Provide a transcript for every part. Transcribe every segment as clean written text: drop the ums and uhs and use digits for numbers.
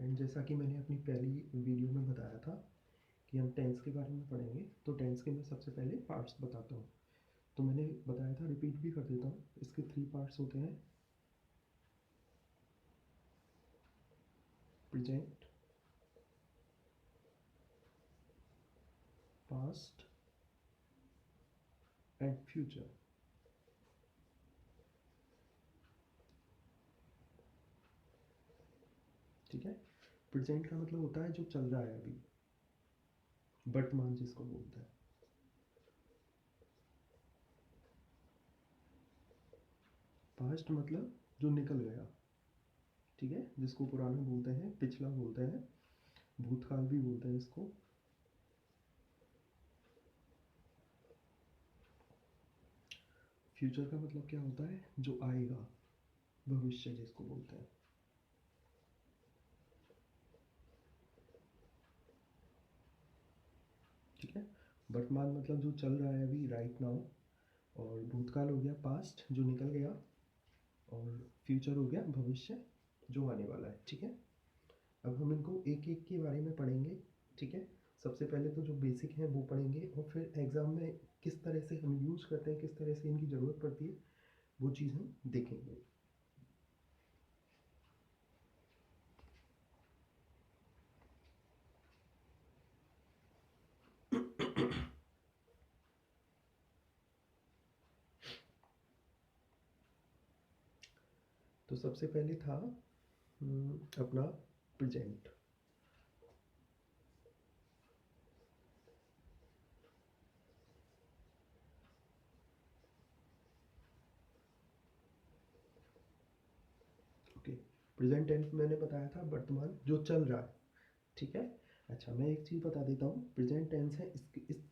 Friend, जैसा कि मैंने अपनी पहली वीडियो में बताया था कि हम टेंस के बारे में पढ़ेंगे, तो टेंस के मैं सबसे पहले पार्ट्स बताता हूँ। तो मैंने बताया था, रिपीट भी कर देता हूँ। इसके 3 पार्ट्स होते हैं: प्रेजेंट, पास्ट एंड फ्यूचर। ठीक है। प्रेजेंट का मतलब होता है जो चल रहा है अभी, वर्तमान जिसको बोलते हैं। पास्ट मतलब जो निकल गया, ठीक है, जिसको पुराना बोलते हैं, पिछला बोलते हैं, भूतकाल भी बोलते हैं इसको। फ्यूचर का मतलब क्या होता है, जो आएगा, भविष्य जिसको बोलते हैं। ठीक है। वर्तमान मतलब जो चल रहा है अभी, राइट नाउ। और भूतकाल हो गया पास्ट, जो निकल गया। और फ्यूचर हो गया भविष्य, जो आने वाला है। ठीक है। अब हम इनको एक एक के बारे में पढ़ेंगे। ठीक है। सबसे पहले तो जो बेसिक है वो पढ़ेंगे, और फिर एग्ज़ाम में किस तरह से हम यूज़ करते हैं, किस तरह से इनकी ज़रूरत पड़ती है, वो चीज़ हम देखेंगे। तो सबसे पहले था अपना प्रेजेंट। ओके। प्रेजेंट टेंस मैंने बताया था वर्तमान जो चल रहा है। ठीक है। अच्छा, मैं एक चीज़ बता देता हूँ। प्रेजेंट टेंस है,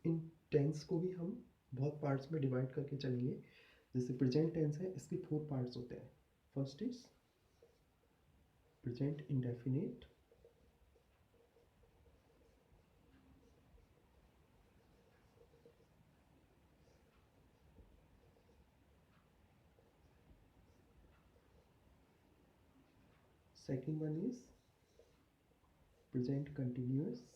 इन टेंस को भी हम बहुत पार्ट्स में डिवाइड करके चलेंगे। जैसे प्रेजेंट टेंस है, इसके 4 पार्ट्स होते हैं। First is present indefinite, second one is present continuous,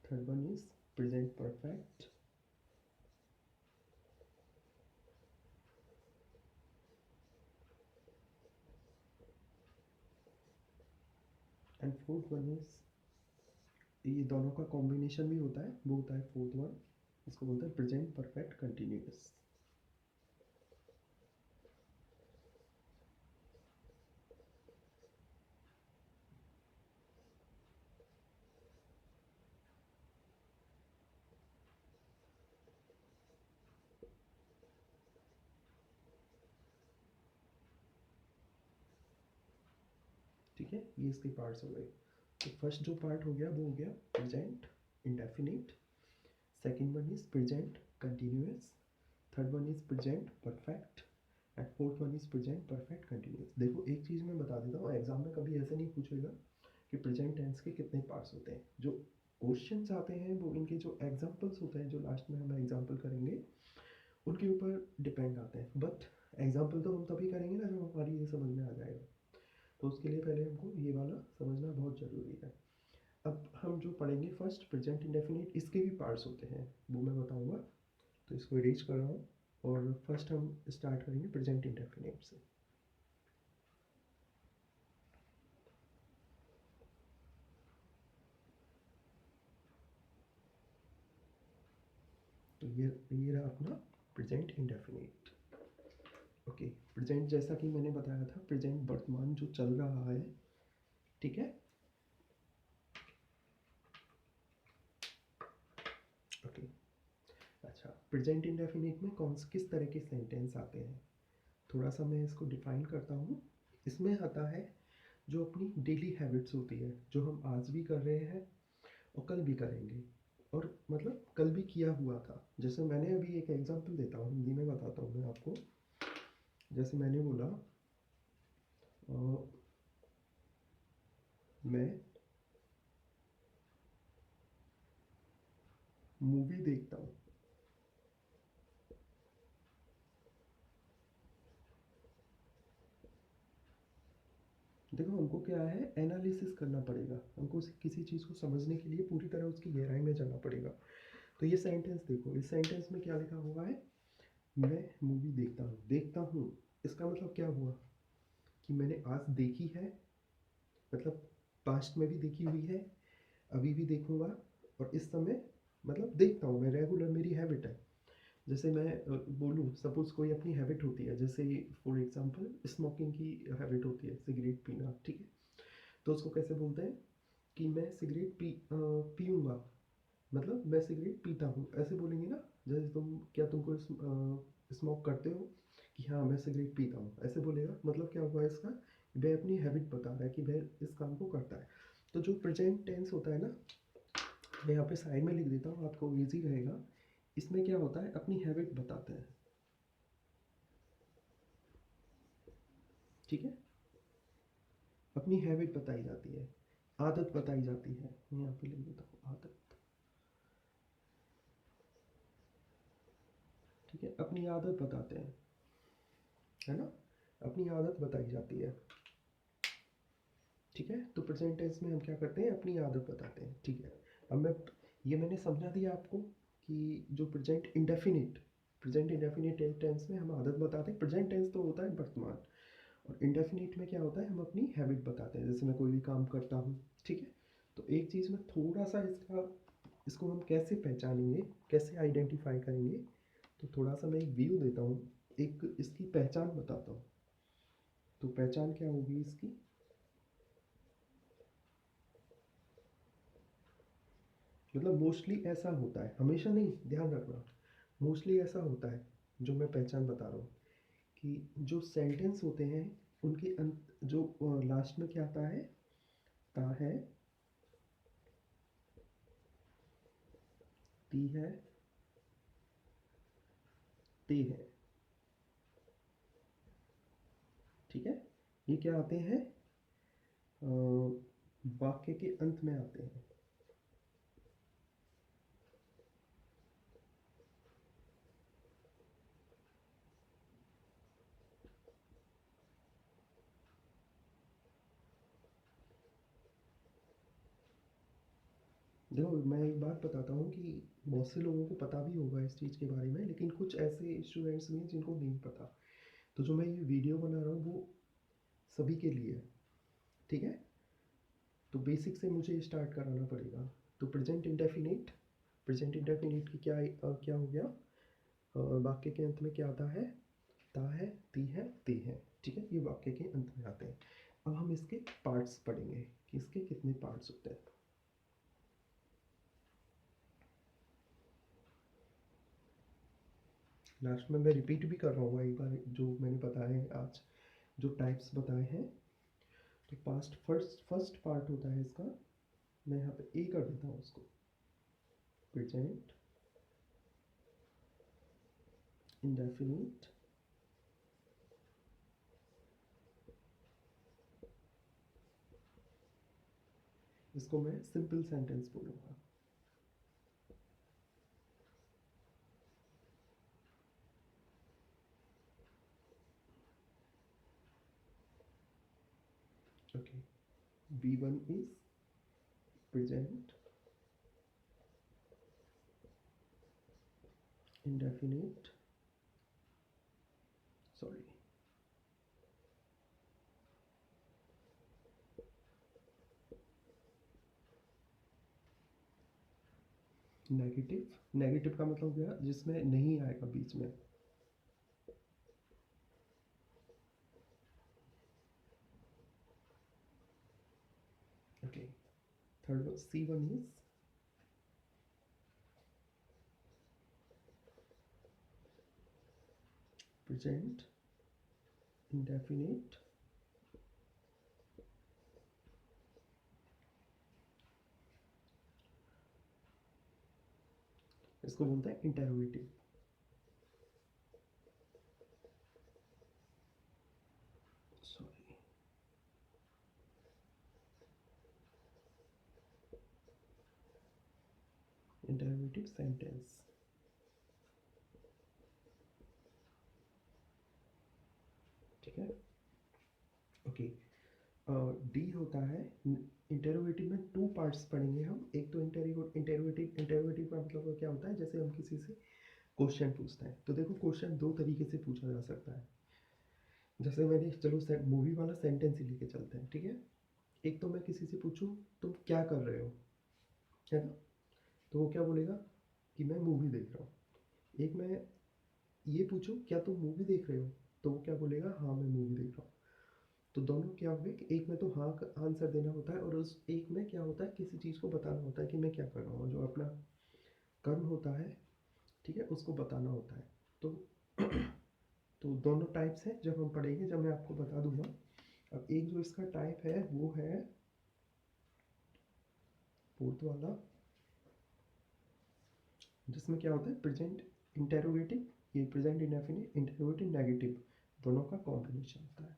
third one is present perfect, and fourth one is, ये दोनों का कॉम्बिनेशन भी होता है, वो होता है फोर्थ वन। इसको बोलते हैं प्रेजेंट परफेक्ट कंटिन्यूअस। ठीक है, ये इसके पार्ट्स हो गए। तो फर्स्ट जो पार्ट हो गया वो हो गया present indefinite, second one is present continuous, third one is present perfect, and fourth one is present perfect continuous. देखो, एक चीज़ मैं बता देता हूँ, एग्जाम में कभी ऐसे नहीं पूछेगा कि प्रेजेंट टेंस के कितने पार्ट्स होते हैं। जो क्वेश्चंस आते हैं वो इनके जो एग्जाम्पल्स होते हैं, जो लास्ट में हम एग्जाम्पल करेंगे, उनके ऊपर डिपेंड आते हैं। बट एग्जाम्पल तो हम तभी करेंगे ना जब हमारी ये समझ में आ जाएगा। तो उसके लिए पहले हमको ये वाला समझना बहुत ज़रूरी है। अब हम जो पढ़ेंगे फर्स्ट प्रेजेंट इंडेफिनिट, इसके भी पार्ट्स होते हैं, वो मैं बताऊंगा। तो इसको इरेज कर रहा हूँ, और फर्स्ट हम स्टार्ट करेंगे प्रेजेंट इंडेफिनिट से। तो ये रहा अपना प्रेजेंट इंडेफिनिट। ओके। प्रेजेंट, जैसा कि मैंने बताया था, प्रेजेंट वर्तमान जो चल रहा है। ठीक है। ओके। अच्छा, प्रेजेंट इंडेफिनिट में कौन से किस तरह के सेंटेंस आते हैं, थोड़ा सा मैं इसको डिफाइन करता हूँ। इसमें आता है जो अपनी डेली हैबिट्स होती है, जो हम आज भी कर रहे हैं और कल भी करेंगे, और मतलब कल भी किया हुआ था। जैसे मैंने अभी एक एग्जांपल देता हूँ, हिंदी में बताता हूँ मैं आपको। जैसे मैंने बोला, मैं मूवी देखता हूँ। देखो हमको क्या है, एनालिसिस करना पड़ेगा, हमको किसी चीज़ को समझने के लिए पूरी तरह उसकी गहराई में जाना पड़ेगा। तो ये सेंटेंस देखो, इस सेंटेंस में क्या लिखा हुआ है, मैं मूवी देखता हूँ। इसका मतलब क्या हुआ कि मैंने आज देखी है, मतलब पास्ट में भी देखी हुई है, अभी भी देखूंगा, और इस समय मतलब देखता हूँ मैं, रेगुलर मेरी हैबिट है। जैसे मैं बोलूँ, सपोज कोई अपनी हैबिट होती है, जैसे फॉर एग्जांपल स्मोकिंग की हैबिट होती है, सिगरेट पीना, ठीक है। तो उसको कैसे बोलते हैं कि मैं सिगरेट पीऊँगा, मतलब मैं सिगरेट पीता हूँ, ऐसे बोलेंगे ना। जैसे तुमको स्मोक करते हो, कि हाँ मैं सिगरेट पीता हूँ, ऐसे बोलेगा, मतलब क्या हुआ इसका, वह अपनी हैबिट बता रहा है कि वह इस काम को करता है। तो जो प्रेजेंट टेंस होता है ना, मैं यहाँ पे साइड में लिख देता हूँ, आपको ईजी रहेगा। इसमें क्या होता है, अपनी हैबिट बताते हैं, ठीक है। अपनी हैबिट बताई जाती है, आदत बताई जाती है। मैं यहाँ पे लिख देता हूँ आदत, ठीक है। अपनी आदत बताते हैं, है ना, अपनी आदत बताई जाती है, ठीक है। तो प्रेजेंट टेंस में हम क्या करते हैं, अपनी आदत बताते हैं, ठीक है। अब मैंने समझा दिया आपको कि जो प्रेजेंट इंडेफिनिट टेंस में हम आदत बताते हैं। प्रेजेंट टेंस तो होता है वर्तमान, और इंडेफिनिट में क्या होता है, हम अपनी हैबिट बताते हैं। जैसे मैं कोई भी काम करता हूँ, ठीक है। तो एक चीज़ में थोड़ा सा इसको हम कैसे पहचानेंगे, कैसे आइडेंटिफाई करेंगे, तो थोड़ा सा मैं एक व्यू देता हूँ, एक इसकी पहचान बताता हूँ। तो पहचान क्या होगी इसकी, मतलब मोस्टली ऐसा होता है, हमेशा नहीं, ध्यान रखना, मोस्टली ऐसा होता है, जो मैं पहचान बता रहा हूँ, कि जो सेंटेंस होते हैं उनके अंत जो लास्ट में क्या आता है, ता है, ती है, ते है, ठीक है। ये क्या आते हैं, वाक्य के अंत में आते हैं। देखो मैं एक बात बताता हूँ कि बहुत से लोगों को पता भी होगा इस चीज़ के बारे में, लेकिन कुछ ऐसे स्टूडेंट्स भी हैं जिनको नहीं पता। तो जो मैं ये वीडियो बना रहा हूँ वो सभी के लिए है, ठीक है। तो बेसिक से मुझे स्टार्ट कराना पड़ेगा। तो प्रेजेंट इंडेफिनिट की क्या हो गया, वाक्य के अंत में क्या आता है, ता है, ती है, ते है, ठीक है। ये वाक्य के अंत में आते हैं। अब हम इसके पार्ट्स पढ़ेंगे कि इसके कितने पार्ट्स होते हैं। लास्ट में मैं रिपीट भी कर रहा हूँ एक बार, जो मैंने बताए हैं आज, जो टाइप्स बताए हैं। तो पास्ट फर्स्ट पार्ट होता है इसका, मैं यहाँ पे ए कर देता हूँ उसको, प्रेजेंट इंडेफिनिट, इसको मैं सिंपल सेंटेंस बोलूँगा। Okay, V1 is present indefinite, sorry, negative का मतलब क्या, जिसमें नहीं आएगा बीच में। Okay, third C1 is present indefinite, इसको बोलते हैं इंटेरोगेटिव, सॉरी, इंटेरोगेटिव सेंटेंस, ठीक है। ओके, डी होता है इंटेरोगेटिव में टू पार्ट्स पढ़ेंगे हम। एक तो इंटेरोगेटिव का मतलब क्या होता है, जैसे हम किसी से क्वेश्चन पूछते हैं तो देखो क्वेश्चन दो तरीके से पूछा जा सकता है। जैसे मैंने चलो मूवी वाला सेंटेंस ही लेके चलते हैं, ठीक है। एक तो मैं किसी से पूछूं तुम क्या कर रहे हो, है ना, तो वो क्या बोलेगा कि मैं मूवी देख रहा हूँ। एक मैं ये पूछूं क्या तुम मूवी देख रहे हो, तो वो क्या बोलेगा हाँ मैं मूवी देख रहा हूँ। तो दोनों क्या हुए कि एक में तो हाँ का आंसर देना होता है और उस एक में क्या होता है किसी चीज़ को बताना होता है कि मैं क्या कर रहा हूँ, जो अपना कर्म होता है, ठीक है, उसको बताना होता है। तो तो दोनों टाइप्स हैं जब हम पढ़ेंगे, जब मैं आपको बता दूंगा। अब एक जो इसका टाइप है वो है फोर्थ वाला, जिसमें क्या होता है प्रेजेंट इंटेरोगेटिव, ये प्रेजेंट इंडेफिनिट इंटेरोगेटिव नेगेटिव दोनों का कॉम्बिनेशन होता है।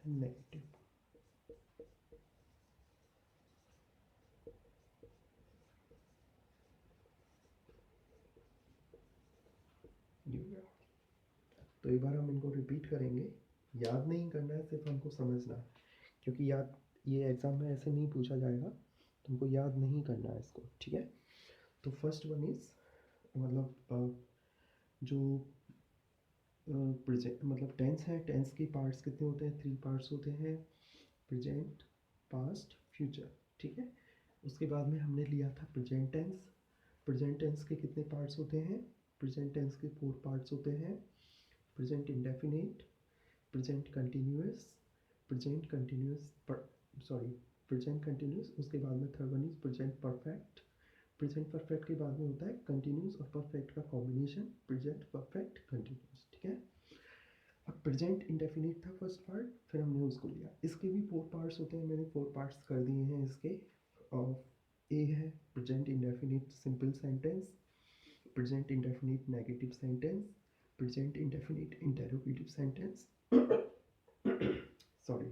नेगेटिव। तो एक बार हम इनको रिपीट करेंगे, याद नहीं करना है, सिर्फ हमको समझना है, क्योंकि याद ये एग्ज़ाम में ऐसे नहीं पूछा जाएगा, तुमको याद नहीं करना है इसको, ठीक है। तो फर्स्ट वन इज़ मतलब जो प्रेजेंट मतलब टेंस है, टेंस के पार्ट्स कितने होते हैं, थ्री पार्ट्स होते हैं, प्रेजेंट, पास्ट, फ्यूचर, ठीक है। उसके बाद में हमने लिया था प्रेजेंट टेंस। प्रेजेंट टेंस के कितने पार्ट्स होते हैं, प्रेजेंट टेंस के फोर पार्ट्स होते हैं, present indefinite, present continuous, present continuous sorry present continuous, उसके बाद में third one is present perfect. Present perfect के बाद में होता है कंटिन्यूअस और परफेक्ट का कॉम्बिनेशन, प्रेजेंट परफेक्ट कंटिन्यूअस, ठीक है। अब प्रेजेंट इंडेफिनिट था फर्स्ट पार्ट, फिर हमने उसको लिया। इसके भी फोर पार्ट्स होते हैं, मैंने फोर पार्ट्स कर दिए हैं इसके। और ए है present indefinite simple sentence, present indefinite negative sentence, present indefinite interrogative sentence, sorry,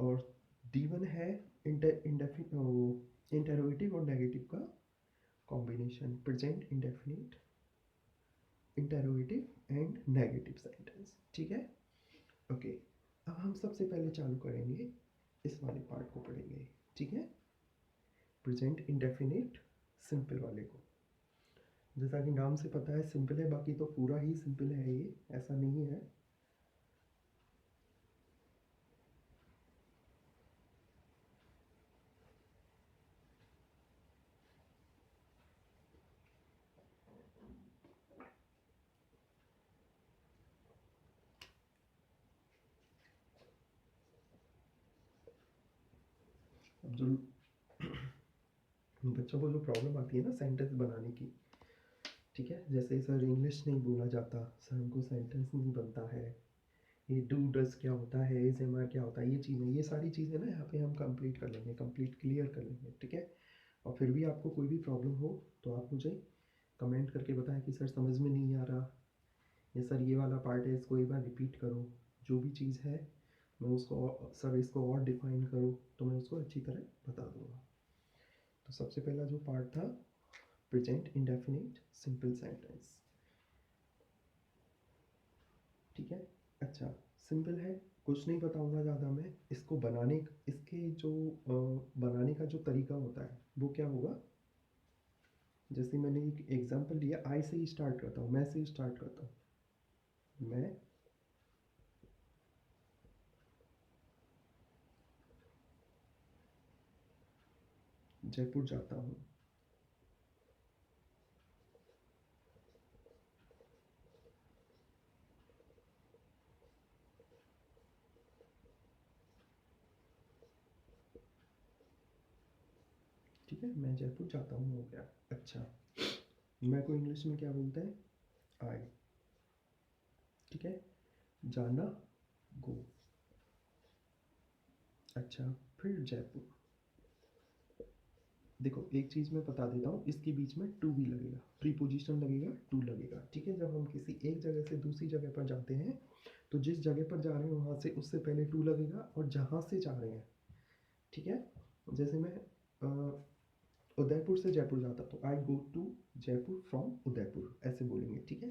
और डी वन है इंटेरोगेटिव और नेगेटिव का combination, present indefinite interrogative and negative sentence, ठीक है। ओके, अब हम सबसे पहले चालू करेंगे, इस वाले पार्ट को पढ़ेंगे, ठीक है, प्रेजेंट इंडेफिनिट सिंपल वाले को। जैसा कि नाम से पता है सिंपल है, बाकी तो पूरा ही सिंपल है, ये ऐसा नहीं है। अब जो बच्चों को जो प्रॉब्लम आती है ना सेंटेंस बनाने की, ठीक है, जैसे सर इंग्लिश नहीं बोला जाता, सर हमको सेंटेंस नहीं बनता है, ये डू डज क्या होता है, इज एम आर क्या होता है, ये चीज़ें, ये सारी चीज़ें ना यहाँ पे हम कंप्लीट कर लेंगे, कंप्लीट क्लियर कर लेंगे, ठीक है। और फिर भी आपको कोई भी प्रॉब्लम हो तो आप मुझे कमेंट करके बताएं कि सर समझ में नहीं आ रहा, या सर ये वाला पार्ट है इसको एक बार रिपीट करो, जो भी चीज़ है मैं उसको सर इसको और डिफाइन करो, तो मैं उसको अच्छी तरह बता दूँगा। तो सबसे पहला जो पार्ट था प्रेजेंट इंडेफिनिट सिंपल सेंटेंस, ठीक है। अच्छा, सिंपल है, कुछ नहीं बताऊंगा ज़्यादा मैं, इसको बनाने, इसके जो बनाने का जो तरीका होता है वो क्या होगा, जैसे मैंने एक एग्जांपल लिया, आई से ही स्टार्ट करता हूँ, मैं से ही स्टार्ट करता हूँ। मैं जयपुर जाता हूँ, ठीक है, मैं जयपुर जाता हूँ हो गया। अच्छा, मैं को इंग्लिश में क्या बोलते हैं, आई, ठीक है, जाना, गो। अच्छा, फिर जयपुर, देखो एक चीज़ मैं बता देता हूँ, इसके बीच में टू भी लगेगा, प्रीपोजिशन लगेगा, टू लगेगा, ठीक है। जब हम किसी एक जगह से दूसरी जगह पर जाते हैं तो जिस जगह पर जा रहे हैं वहाँ से उससे पहले टू लगेगा, और जहाँ से जा रहे हैं, ठीक है। जैसे मैं उदयपुर से जयपुर जाता तो I go to Jaipur from Udaipur, ऐसे बोलेंगे, ठीक है।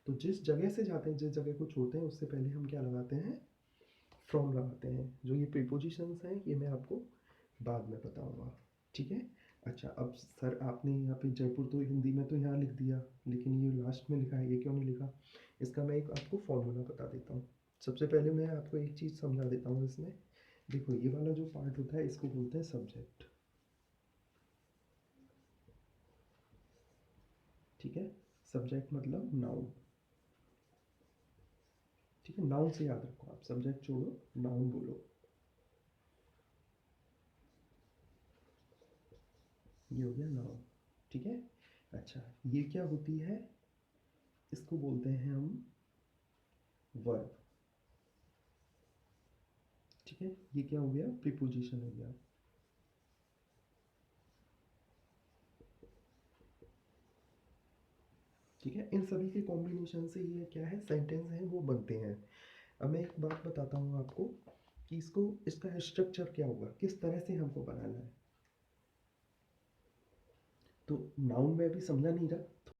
तो जिस जगह से जाते हैं, जिस जगह को छोड़ते हैं, उससे पहले हम क्या लगाते हैं, फ्रॉम लगाते हैं। जो ये प्रीपोजिशंस हैं ये मैं आपको बाद में बताऊंगा, ठीक है। अच्छा, अब सर आपने यहाँ पे जयपुर तो हिंदी में तो यहाँ लिख दिया, लेकिन ये लास्ट में लिखा है, ये क्यों नहीं लिखा? इसका मैं एक आपको फॉर्मूला बता देता हूँ। सबसे पहले मैं आपको एक चीज़ समझा देता हूँ इसमें। देखो ये वाला जो पार्ट होता है इसको बोलते हैं सब्जेक्ट, ठीक है। सब्जेक्ट मतलब नाउन, ठीक है। नाउन से याद रखो, आप सब्जेक्ट छोड़ो, नाउन बोलो। ये हो गया नाउन, ठीक है। अच्छा, ये क्या होती है, इसको बोलते हैं हम वर्ब, ठीक है। ये क्या हो गया, प्रीपोजिशन हो गया, ठीक है। इन सभी के कॉम्बिनेशन से ये क्या है, सेंटेंस है वो बनते हैं। अब मैं एक बात बताता हूँ आपको कि इसको, इसका स्ट्रक्चर क्या होगा, किस तरह से हमको बनाना है। तो नाउन में अभी समझा नहीं रहा,